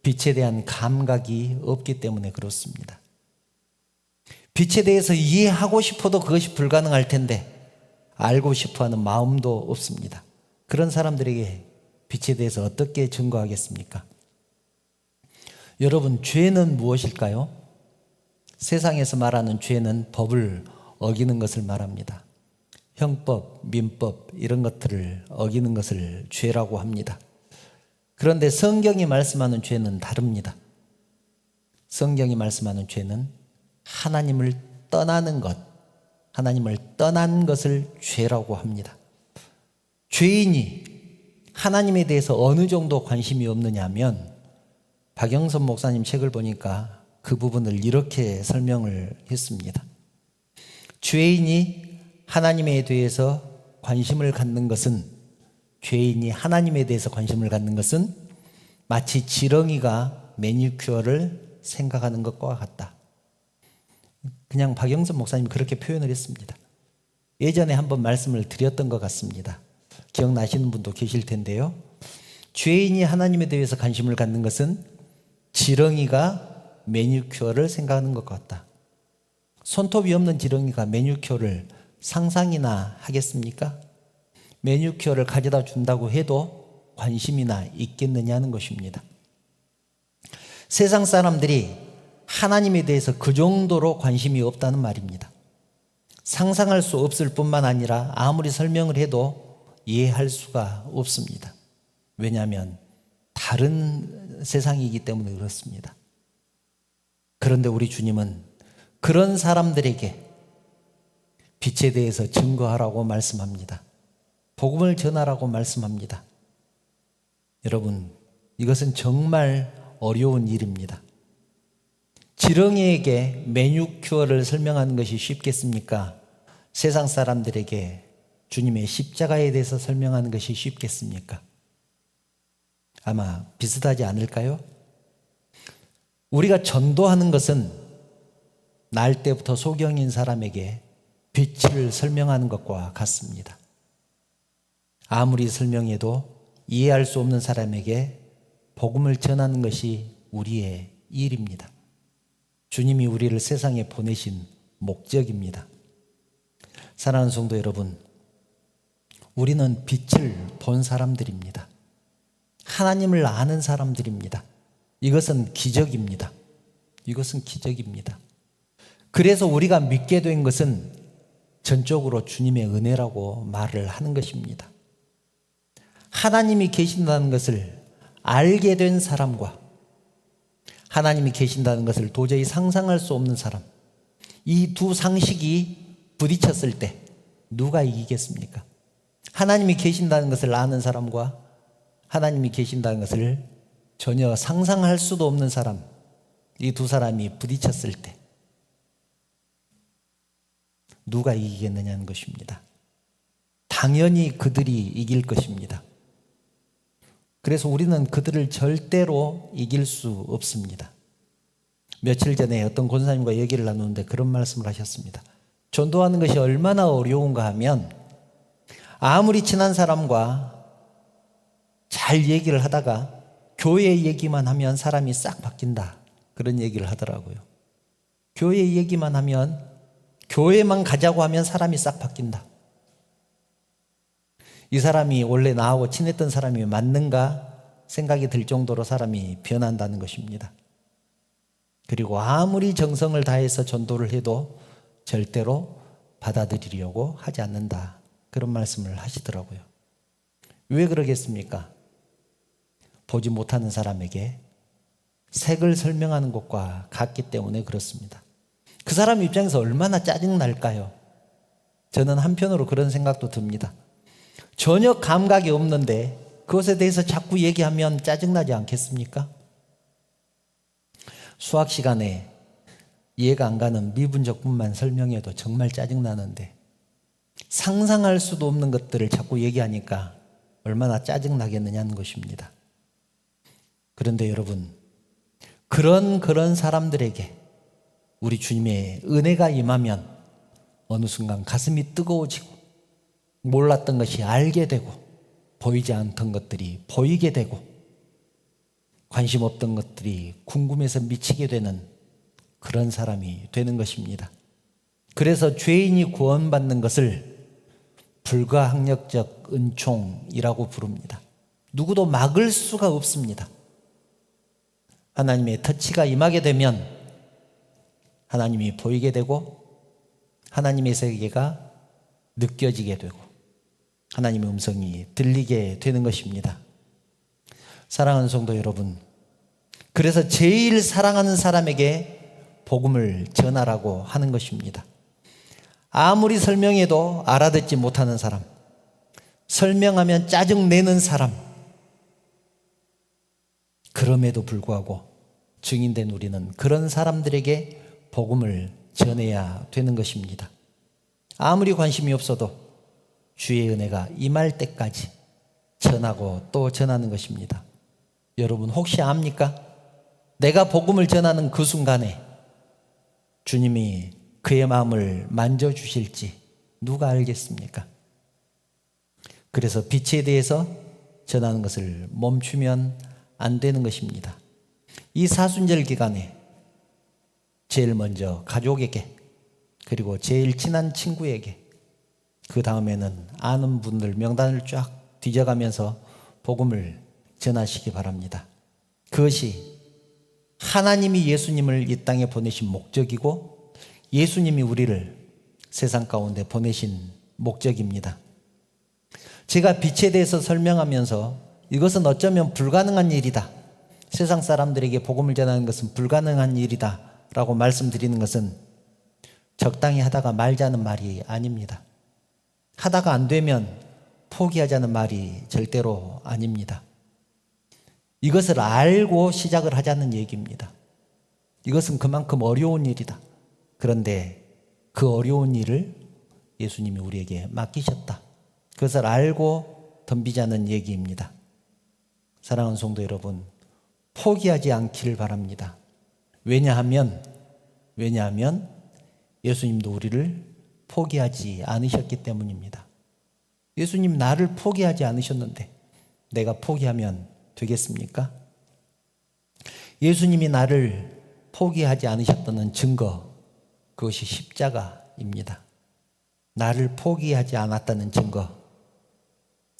[SPEAKER 1] 빛에 대한 감각이 없기 때문에 그렇습니다. 빛에 대해서 이해하고 싶어도 그것이 불가능할 텐데 알고 싶어하는 마음도 없습니다. 그런 사람들에게 빛에 대해서 어떻게 증거하겠습니까? 여러분, 죄는 무엇일까요? 세상에서 말하는 죄는 법을 어기는 것을 말합니다. 형법, 민법 이런 것들을 어기는 것을 죄라고 합니다. 그런데 성경이 말씀하는 죄는 다릅니다. 성경이 말씀하는 죄는 하나님을 떠나는 것, 하나님을 떠난 것을 죄라고 합니다. 죄인이 하나님에 대해서 어느 정도 관심이 없느냐 하면 박영선 목사님 책을 보니까 그 부분을 이렇게 설명을 했습니다. 죄인이 하나님에 대해서 관심을 갖는 것은 죄인이 하나님에 대해서 관심을 갖는 것은 마치 지렁이가 매니큐어를 생각하는 것과 같다. 그냥 박영선 목사님이 그렇게 표현을 했습니다. 예전에 한번 말씀을 드렸던 것 같습니다. 기억나시는 분도 계실 텐데요. 죄인이 하나님에 대해서 관심을 갖는 것은 지렁이가 매니큐어를 생각하는 것 같다. 손톱이 없는 지렁이가 매니큐어를 상상이나 하겠습니까? 매니큐어를 가져다 준다고 해도 관심이나 있겠느냐는 것입니다. 세상 사람들이 하나님에 대해서 그 정도로 관심이 없다는 말입니다. 상상할 수 없을 뿐만 아니라 아무리 설명을 해도 이해할 수가 없습니다. 왜냐하면 다른 세상이기 때문에 그렇습니다. 그런데 우리 주님은 그런 사람들에게 빛에 대해서 증거하라고 말씀합니다. 복음을 전하라고 말씀합니다. 여러분, 이것은 정말 어려운 일입니다. 지렁이에게 매니큐어를 설명하는 것이 쉽겠습니까? 세상 사람들에게 주님의 십자가에 대해서 설명하는 것이 쉽겠습니까? 아마 비슷하지 않을까요? 우리가 전도하는 것은 날 때부터 소경인 사람에게 빛을 설명하는 것과 같습니다. 아무리 설명해도 이해할 수 없는 사람에게 복음을 전하는 것이 우리의 일입니다. 주님이 우리를 세상에 보내신 목적입니다. 사랑하는 성도 여러분, 우리는 빛을 본 사람들입니다. 하나님을 아는 사람들입니다. 이것은 기적입니다. 이것은 기적입니다. 그래서 우리가 믿게 된 것은 전적으로 주님의 은혜라고 말을 하는 것입니다. 하나님이 계신다는 것을 알게 된 사람과 하나님이 계신다는 것을 도저히 상상할 수 없는 사람, 이 두 상식이 부딪혔을 때 누가 이기겠습니까? 하나님이 계신다는 것을 아는 사람과 하나님이 계신다는 것을 전혀 상상할 수도 없는 사람, 이 두 사람이 부딪혔을 때 누가 이기겠느냐는 것입니다. 당연히 그들이 이길 것입니다. 그래서 우리는 그들을 절대로 이길 수 없습니다. 며칠 전에 어떤 권사님과 얘기를 나누는데 그런 말씀을 하셨습니다. 전도하는 것이 얼마나 어려운가 하면 아무리 친한 사람과 잘 얘기를 하다가 교회 얘기만 하면 사람이 싹 바뀐다. 그런 얘기를 하더라고요. 교회 얘기만 하면, 교회만 가자고 하면 사람이 싹 바뀐다. 이 사람이 원래 나하고 친했던 사람이 맞는가 생각이 들 정도로 사람이 변한다는 것입니다. 그리고 아무리 정성을 다해서 전도를 해도 절대로 받아들이려고 하지 않는다. 그런 말씀을 하시더라고요. 왜 그러겠습니까? 보지 못하는 사람에게 색을 설명하는 것과 같기 때문에 그렇습니다. 그 사람 입장에서 얼마나 짜증날까요? 저는 한편으로 그런 생각도 듭니다. 전혀 감각이 없는데 그것에 대해서 자꾸 얘기하면 짜증나지 않겠습니까? 수학 시간에 이해가 안 가는 미분적분만 설명해도 정말 짜증나는데 상상할 수도 없는 것들을 자꾸 얘기하니까 얼마나 짜증나겠느냐는 것입니다. 그런데 여러분, 그런 사람들에게 우리 주님의 은혜가 임하면 어느 순간 가슴이 뜨거워지고 몰랐던 것이 알게 되고 보이지 않던 것들이 보이게 되고 관심 없던 것들이 궁금해서 미치게 되는 그런 사람이 되는 것입니다. 그래서 죄인이 구원받는 것을 불가항력적 은총이라고 부릅니다. 누구도 막을 수가 없습니다. 하나님의 터치가 임하게 되면 하나님이 보이게 되고 하나님의 세계가 느껴지게 되고 하나님의 음성이 들리게 되는 것입니다. 사랑하는 성도 여러분, 그래서 제일 사랑하는 사람에게 복음을 전하라고 하는 것입니다. 아무리 설명해도 알아듣지 못하는 사람, 설명하면 짜증내는 사람, 그럼에도 불구하고 증인된 우리는 그런 사람들에게 복음을 전해야 되는 것입니다. 아무리 관심이 없어도 주의 은혜가 임할 때까지 전하고 또 전하는 것입니다. 여러분 혹시 압니까? 내가 복음을 전하는 그 순간에 주님이 그의 마음을 만져주실지 누가 알겠습니까? 그래서 빛에 대해서 전하는 것을 멈추면 안 되는 것입니다. 이 사순절 기간에 제일 먼저 가족에게, 그리고 제일 친한 친구에게, 그 다음에는 아는 분들 명단을 쫙 뒤져가면서 복음을 전하시기 바랍니다. 그것이 하나님이 예수님을 이 땅에 보내신 목적이고 예수님이 우리를 세상 가운데 보내신 목적입니다. 제가 빛에 대해서 설명하면서 이것은 어쩌면 불가능한 일이다, 세상 사람들에게 복음을 전하는 것은 불가능한 일이다 라고 말씀드리는 것은 적당히 하다가 말자는 말이 아닙니다. 하다가 안 되면 포기하자는 말이 절대로 아닙니다. 이것을 알고 시작을 하자는 얘기입니다. 이것은 그만큼 어려운 일이다. 그런데 그 어려운 일을 예수님이 우리에게 맡기셨다. 그것을 알고 덤비자는 얘기입니다. 사랑하는 성도 여러분, 포기하지 않기를 바랍니다. 왜냐하면 예수님도 우리를 포기하지 않으셨기 때문입니다. 예수님 나를 포기하지 않으셨는데 내가 포기하면 되겠습니까? 예수님이 나를 포기하지 않으셨다는 증거, 그것이 십자가입니다. 나를 포기하지 않았다는 증거,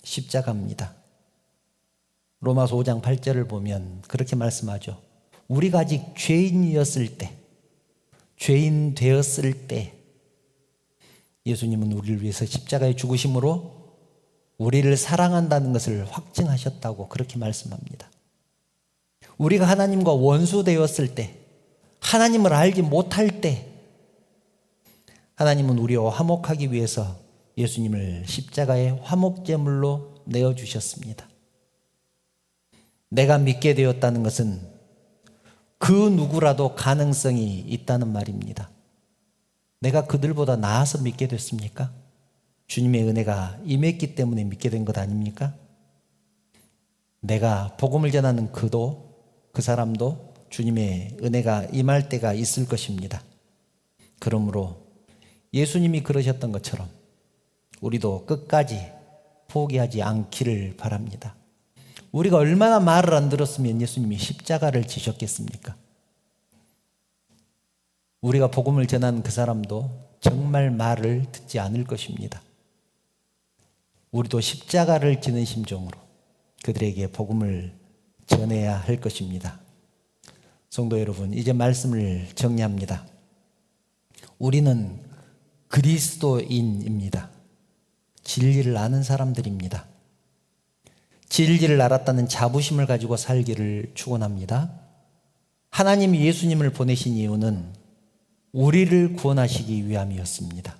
[SPEAKER 1] 십자가입니다. 로마서 5장 8절을 보면 그렇게 말씀하죠. 우리가 아직 죄인이었을 때, 죄인 되었을 때 예수님은 우리를 위해서 십자가에 죽으심으로 우리를 사랑한다는 것을 확증하셨다고 그렇게 말씀합니다. 우리가 하나님과 원수 되었을 때, 하나님을 알지 못할 때 하나님은 우리와 화목하기 위해서 예수님을 십자가에 화목제물로 내어주셨습니다. 내가 믿게 되었다는 것은 그 누구라도 가능성이 있다는 말입니다. 내가 그들보다 나아서 믿게 됐습니까? 주님의 은혜가 임했기 때문에 믿게 된 것 아닙니까? 내가 복음을 전하는 그 사람도 주님의 은혜가 임할 때가 있을 것입니다. 그러므로 예수님이 그러셨던 것처럼 우리도 끝까지 포기하지 않기를 바랍니다. 우리가 얼마나 말을 안 들었으면 예수님이 십자가를 지셨겠습니까? 우리가 복음을 전하는 그 사람도 정말 말을 듣지 않을 것입니다. 우리도 십자가를 지는 심정으로 그들에게 복음을 전해야 할 것입니다. 성도 여러분, 이제 말씀을 정리합니다. 우리는 그리스도인입니다. 진리를 아는 사람들입니다. 진리를 알았다는 자부심을 가지고 살기를 축원합니다. 하나님이 예수님을 보내신 이유는 우리를 구원하시기 위함이었습니다.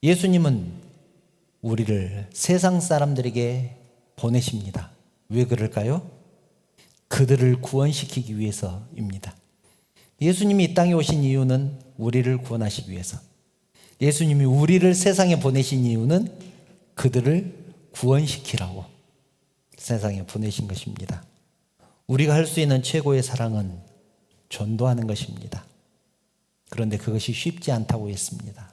[SPEAKER 1] 예수님은 우리를 세상 사람들에게 보내십니다. 왜 그럴까요? 그들을 구원시키기 위해서입니다. 예수님이 이 땅에 오신 이유는 우리를 구원하시기 위해서, 예수님이 우리를 세상에 보내신 이유는 그들을 구원시키라고 세상에 보내신 것입니다. 우리가 할 수 있는 최고의 사랑은 전도하는 것입니다. 그런데 그것이 쉽지 않다고 했습니다.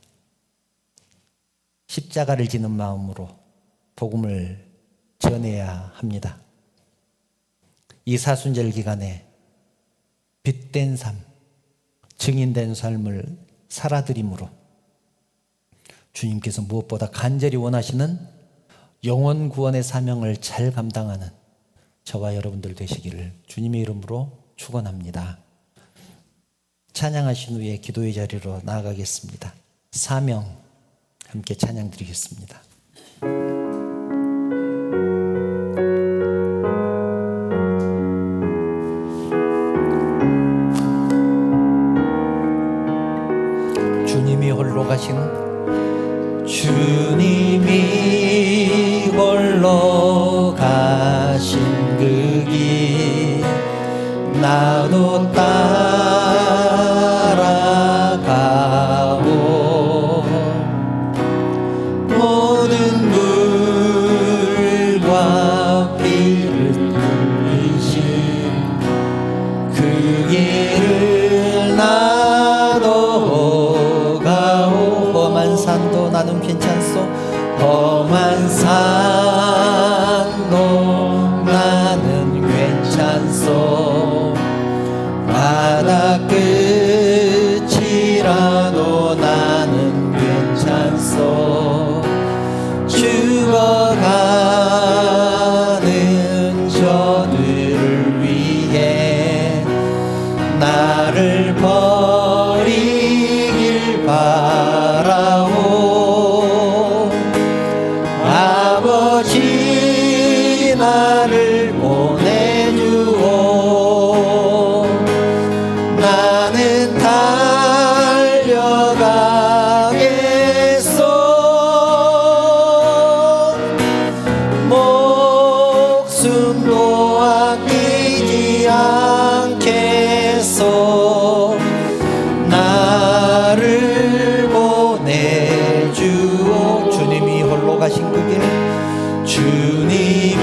[SPEAKER 1] 십자가를 지는 마음으로 복음을 전해야 합니다. 이 사순절 기간에 빛된 삶, 증인된 삶을 살아드림으로 주님께서 무엇보다 간절히 원하시는 영혼 구원의 사명을 잘 감당하는 저와 여러분들 되시기를 주님의 이름으로 축원합니다. 찬양하신 후에 기도의 자리로 나아가겠습니다. 사명 함께 찬양 드리겠습니다. 주님이 홀로 가신, 주님이 홀로 가신 그 길 나도 따라가고 모든 물과 피를 흘리신 그 길을 나도 주님이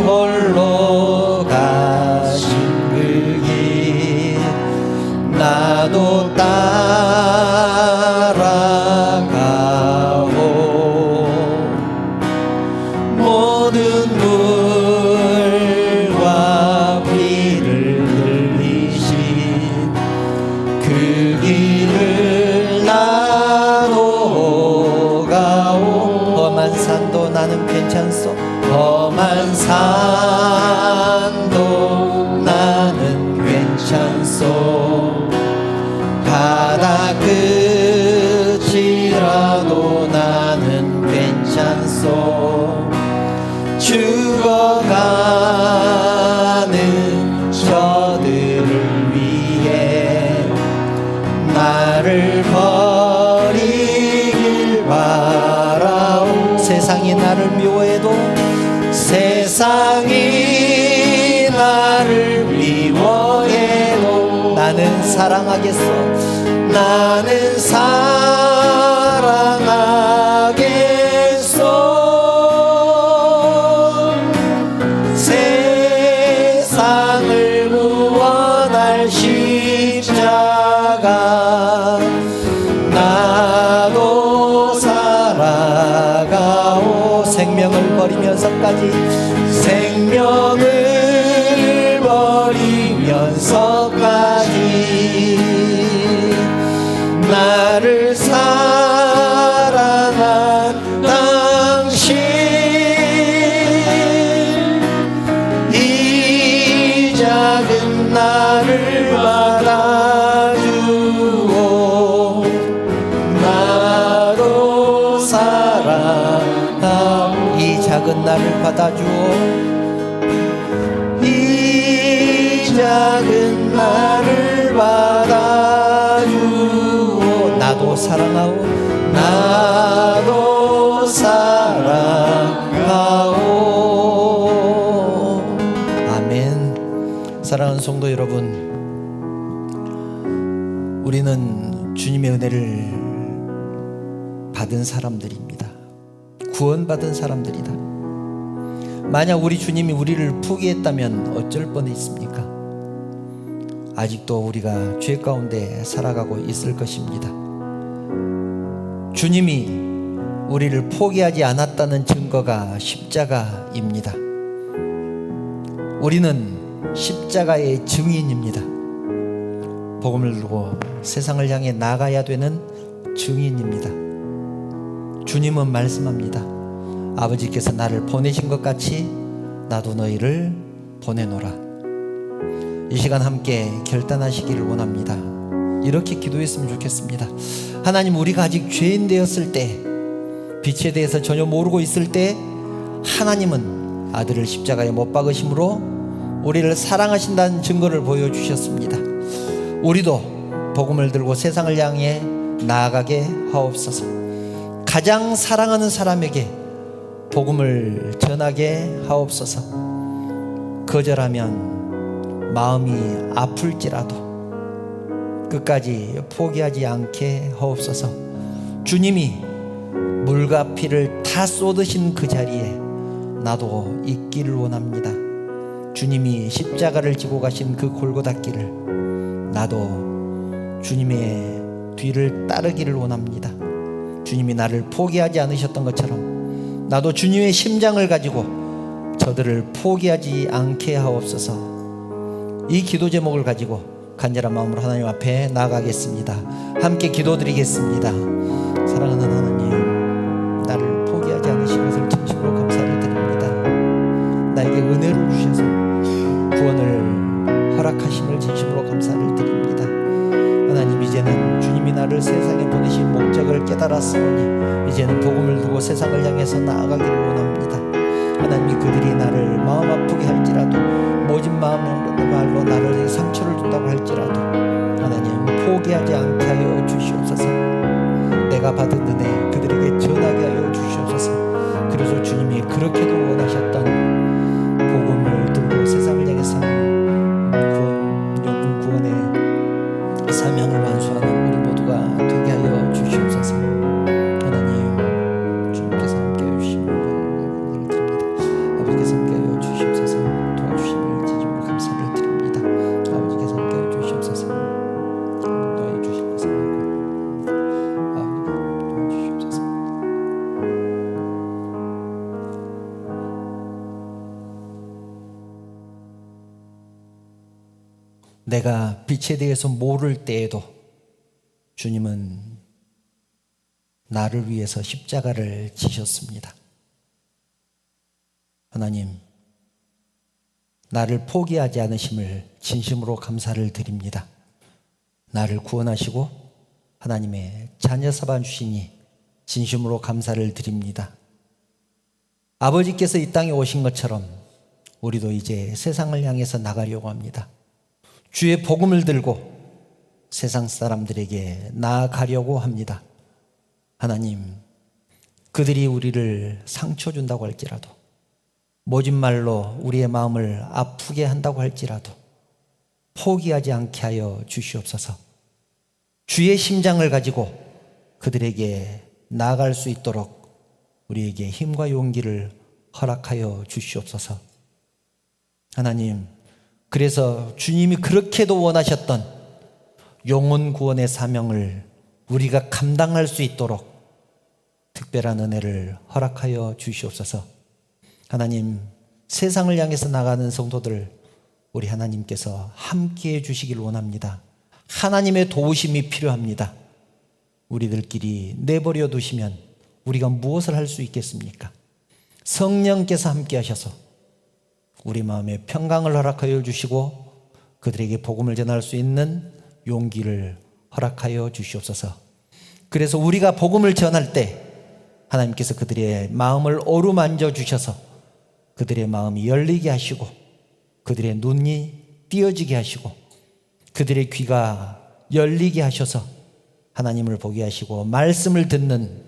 [SPEAKER 1] 홀로 가신 그 길 나도 따라가오. 모든 물과 피를 흘리신 그 길을 나도 가오. 험한 산도 나는 괜찮소. 험한 산도 나는 괜찮소. 바다 끝이라도 나는 괜찮소. 죽어가는 저들을 위해 나를 버리길 바라오. 세상이 나를 미워해도 세상이 나를 미워해도 나는 사랑하겠소. 나는 사랑하겠소. 세상을 구원할 십자가 나도 살아가오. 생명을 버리면서까지 생명을 버리면서까지 나를 사랑한 당신 이 작은 나를 받아주오. 나도 사랑하오. 이 작은 나를 받아주오. 이 작은 나를 받아주오. 나도 사랑하오. 나도 사랑하오. 아멘. 사랑하는 성도 여러분, 우리는 주님의 은혜를 받은 사람들입니다. 구원받은 사람들이다. 만약 우리 주님이 우리를 포기했다면 어쩔 뻔했습니까? 아직도 우리가 죄 가운데 살아가고 있을 것입니다. 주님이 우리를 포기하지 않았다는 증거가 십자가입니다. 우리는 십자가의 증인입니다. 복음을 들고 세상을 향해 나가야 되는 증인입니다. 주님은 말씀합니다. 아버지께서 나를 보내신 것 같이 나도 너희를 보내노라. 이 시간 함께 결단하시기를 원합니다. 이렇게 기도했으면 좋겠습니다. 하나님, 우리가 아직 죄인 되었을 때, 빛에 대해서 전혀 모르고 있을 때 하나님은 아들을 십자가에 못 박으심으로 우리를 사랑하신다는 증거를 보여주셨습니다. 우리도 복음을 들고 세상을 향해 나아가게 하옵소서. 가장 사랑하는 사람에게 복음을 전하게 하옵소서. 거절하면 마음이 아플지라도 끝까지 포기하지 않게 하옵소서. 주님이 물과 피를 다 쏟으신 그 자리에 나도 있기를 원합니다. 주님이 십자가를 지고 가신 그 골고다 길을 나도 주님의 뒤를 따르기를 원합니다. 주님이 나를 포기하지 않으셨던 것처럼 나도 주님의 심장을 가지고 저들을 포기하지 않게 하옵소서. 이 기도 제목을 가지고 간절한 마음으로 하나님 앞에 나아가겠습니다. 함께 기도드리겠습니다. 사랑하는 하나님, 나를 포기하지 않으신 것을 진심으로 감사를 드립니다. 나에게 은혜를 주셔서 구원을 허락하심을 진심으로 감사를 드립니다. 하나님, 이제는 주님이 나를 세상에 보내신 목적을 깨달았으니 이제는 복음을 두고 세상을 향해서 나아가기를 원합니다. 하나님이 그들이 나를 마음 아프게 할지라도, 모진 말로 나를 상처를 준다고 할지라도 하나님 포기하지 않게 하여 주시옵소서. 내가 받은 은혜 그들에게 전하게 하여 주시옵소서. 그래서 주님이 그렇게도 원하셨던 복음을 들고 세상을 향해서 영혼 구원의 사명을 완수하는 우리 모두가 되게 하여 주시옵소서. 하나님, 주님께서 함께 해주시면 내가 빛에 대해서 모를 때에도 주님은 나를 위해서 십자가를 지셨습니다. 하나님, 나를 포기하지 않으심을 진심으로 감사를 드립니다. 나를 구원하시고 하나님의 자녀 삼아 주시니 진심으로 감사를 드립니다. 아버지께서 이 땅에 오신 것처럼 우리도 이제 세상을 향해서 나가려고 합니다. 주의 복음을 들고 세상 사람들에게 나아가려고 합니다. 하나님, 그들이 우리를 상처 준다고 할지라도, 모진 말로 우리의 마음을 아프게 한다고 할지라도 포기하지 않게 하여 주시옵소서. 주의 심장을 가지고 그들에게 나아갈 수 있도록 우리에게 힘과 용기를 허락하여 주시옵소서. 하나님, 그래서 주님이 그렇게도 원하셨던 영혼 구원의 사명을 우리가 감당할 수 있도록 특별한 은혜를 허락하여 주시옵소서. 하나님, 세상을 향해서 나가는 성도들 우리 하나님께서 함께해 주시길 원합니다. 하나님의 도우심이 필요합니다. 우리들끼리 내버려 두시면 우리가 무엇을 할 수 있겠습니까? 성령께서 함께 하셔서 우리 마음에 평강을 허락하여 주시고 그들에게 복음을 전할 수 있는 용기를 허락하여 주시옵소서. 그래서 우리가 복음을 전할 때 하나님께서 그들의 마음을 어루만져 주셔서 그들의 마음이 열리게 하시고 그들의 눈이 띄어지게 하시고 그들의 귀가 열리게 하셔서 하나님을 보게 하시고 말씀을 듣는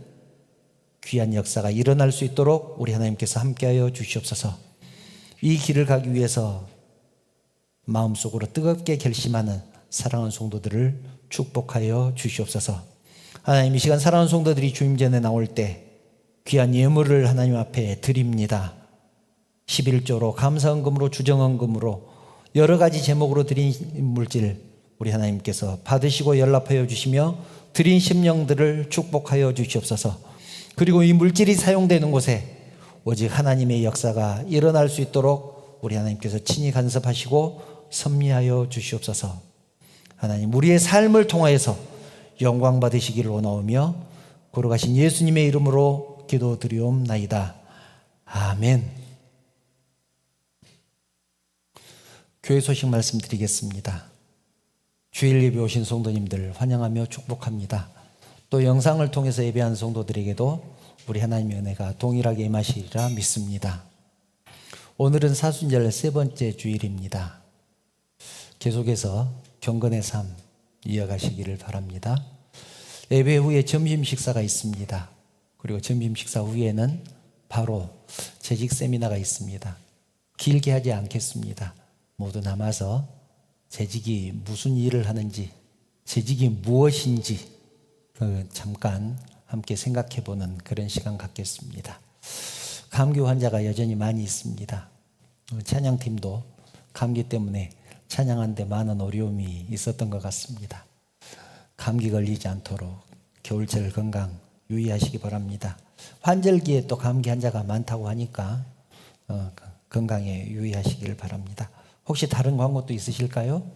[SPEAKER 1] 귀한 역사가 일어날 수 있도록 우리 하나님께서 함께하여 주시옵소서. 이 길을 가기 위해서 마음속으로 뜨겁게 결심하는 사랑하는 성도들을 축복하여 주시옵소서. 하나님, 이 시간 사랑하는 성도들이 주님 전에 나올 때 귀한 예물을 하나님 앞에 드립니다. 11조로 감사헌금으로 주정헌금으로 여러 가지 제목으로 드린 물질 우리 하나님께서 받으시고 연락하여 주시며 드린 심령들을 축복하여 주시옵소서. 그리고 이 물질이 사용되는 곳에 오직 하나님의 역사가 일어날 수 있도록 우리 하나님께서 친히 간섭하시고 섭리하여 주시옵소서. 하나님, 우리의 삶을 통하여서 영광 받으시기를 원하오며 거룩하신 예수님의 이름으로 기도드리옵나이다. 아멘. 교회 소식 말씀드리겠습니다. 주일 예배 오신 성도님들 환영하며 축복합니다. 또 영상을 통해서 예배한 성도들에게도 우리 하나님의 은혜가 동일하게 임하시리라 믿습니다. 오늘은 사순절 세 번째 주일입니다. 계속해서 경건의 삶 이어가시기를 바랍니다. 예배 후에 점심 식사가 있습니다. 그리고 점심 식사 후에는 바로 재직 세미나가 있습니다. 길게 하지 않겠습니다. 모두 남아서 재직이 무슨 일을 하는지, 재직이 무엇인지 잠깐 함께 생각해보는 그런 시간 갖겠습니다. 감기 환자가 여전히 많이 있습니다. 찬양팀도 감기 때문에 찬양하는데 많은 어려움이 있었던 것 같습니다. 감기 걸리지 않도록 겨울철 건강 유의하시기 바랍니다. 환절기에 또 감기 환자가 많다고 하니까 건강에 유의하시길 바랍니다. 혹시 다른 광고 또 있으실까요?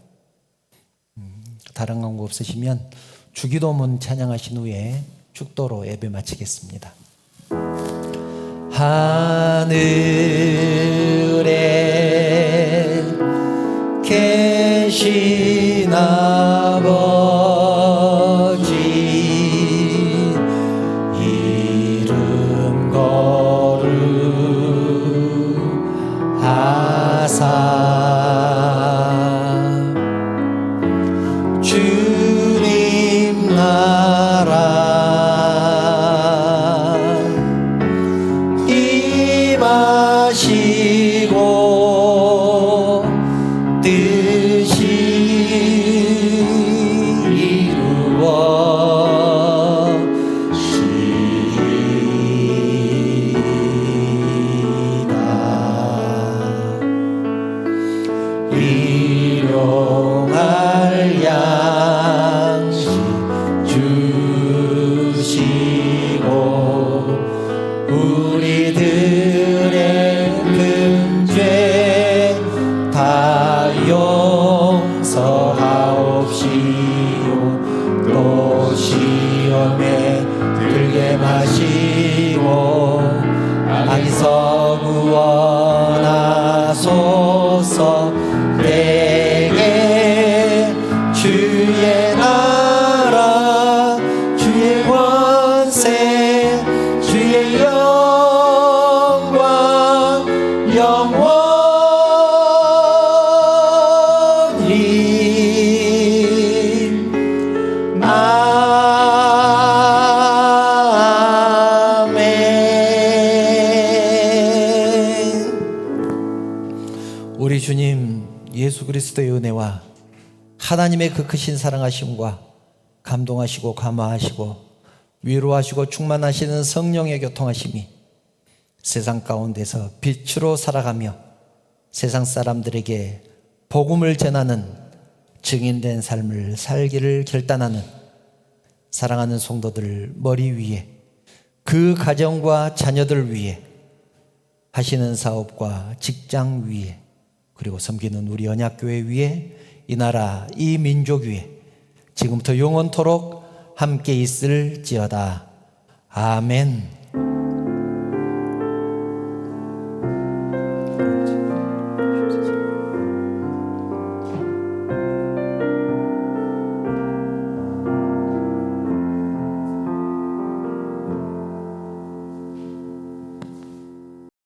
[SPEAKER 1] 다른 광고 없으시면 주기도문 찬양하신 후에 축도로 예배 마치겠습니다. 하늘에 계신 아버지 이름 거룩하사 주님 나라 임하시고 뜻이 이루어지이다. 일용할 양 시험에 들게 마시고 악에서 구원하소서. 내게 주의 나라 주의 권세 주의 영광 영원히 아멘. 우리 주님 예수 그리스도의 은혜와 하나님의 그 크신 사랑하심과 감동하시고 감화하시고 위로하시고 충만하시는 성령의 교통하심이 세상 가운데서 빛으로 살아가며 세상 사람들에게 복음을 전하는 증인된 삶을 살기를 결단하는 사랑하는 성도들 머리 위에, 그 가정과 자녀들 위에, 하시는 사업과 직장 위에, 그리고 섬기는 우리 언약교회 위에, 이 나라 이 민족 위에 지금부터 영원토록 함께 있을지어다. 아멘.